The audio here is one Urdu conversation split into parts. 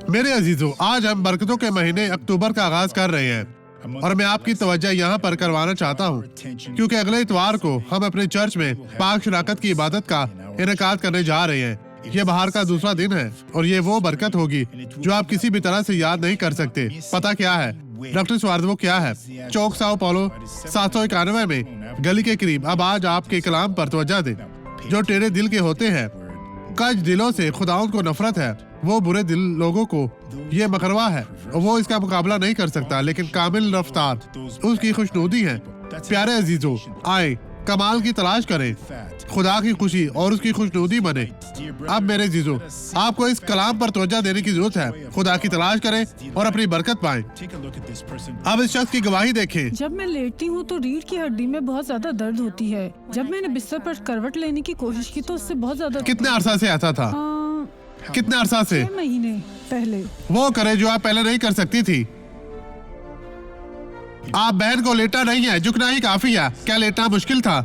میرے عزیزوں، آج ہم برکتوں کے مہینے اکتوبر کا آغاز کر رہے ہیں اور میں آپ کی توجہ یہاں پر کروانا چاہتا ہوں کیونکہ اگلے اتوار کو ہم اپنے چرچ میں پاک شراکت کی عبادت کا انعقاد کرنے جا رہے ہیں۔ یہ بہار کا دوسرا دن ہے اور یہ وہ برکت ہوگی جو آپ کسی بھی طرح سے یاد نہیں کر سکتے۔ پتہ کیا ہے؟ ڈاکٹر سواردو کیا ہے؟ چوک ساؤ پولو 791 میں گلی کے قریب۔ اب آج آپ کے کلام پر توجہ دیں۔ جو ٹیڑے دل کے ہوتے ہیں، کج دلوں سے خداوند کو نفرت ہے، وہ برے دل لوگوں کو یہ مکروا ہے اور وہ اس کا مقابلہ نہیں کر سکتا، لیکن کامل رفتار اس کی خوشنودی ہے۔ پیارے عزیزوں، آئے کمال کی تلاش کریں، خدا کی خوشی اور اس کی خوشنودی بنے۔ اب میرے عزیزوں، آپ کو اس کلام پر توجہ دینے کی ضرورت ہے۔ خدا کی تلاش کریں اور اپنی برکت پائیں۔ اب اس شخص کی گواہی دیکھیں۔ جب میں لیٹتی ہوں تو ریڑھ کی ہڈی میں بہت زیادہ درد ہوتی ہے۔ جب میں نے بستر پر کروٹ لینے کی کوشش کی تو اس سے بہت زیادہ کتنے عرصہ سے ایسا تھا؟ کتنے عرصہ سے؟ 6 مہینے پہلے۔ وہ کرے جو آپ پہلے نہیں کر سکتی تھی۔ آپ بہن کو لیٹا نہیں ہے، جھکنا ہی کافی ہے۔ کیا لیٹنا مشکل تھا؟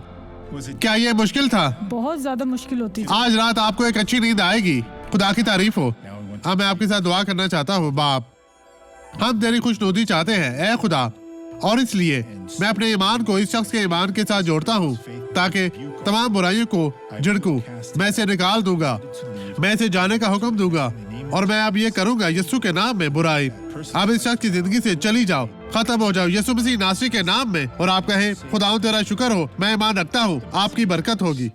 کیا یہ مشکل تھا؟ بہت زیادہ مشکل ہوتی تھی۔ آج رات آپ کو ایک اچھی نیند آئے گی۔ خدا کی تعریف ہو۔ اب میں آپ کے ساتھ دعا کرنا چاہتا ہوں۔ باپ، ہم تیری خوشنودی چاہتے ہیں اے خدا، اور اس لیے میں اپنے ایمان کو اس شخص کے ایمان کے ساتھ جوڑتا ہوں تاکہ تمام برائیوں کو جھڑکوں۔ میں اسے نکال دوں گا، میں اسے جانے کا حکم دوں گا، اور میں اب یہ کروں گا یسوع کے نام میں برائی اب اس شخص کی زندگی سے چلی جاؤ، ختم ہو جاؤ یسوع مسیح ناصری کے نام میں۔ اور آپ کہیں خداوند تیرا شکر ہو، میں ایمان رکھتا ہوں، آپ کی برکت ہوگی۔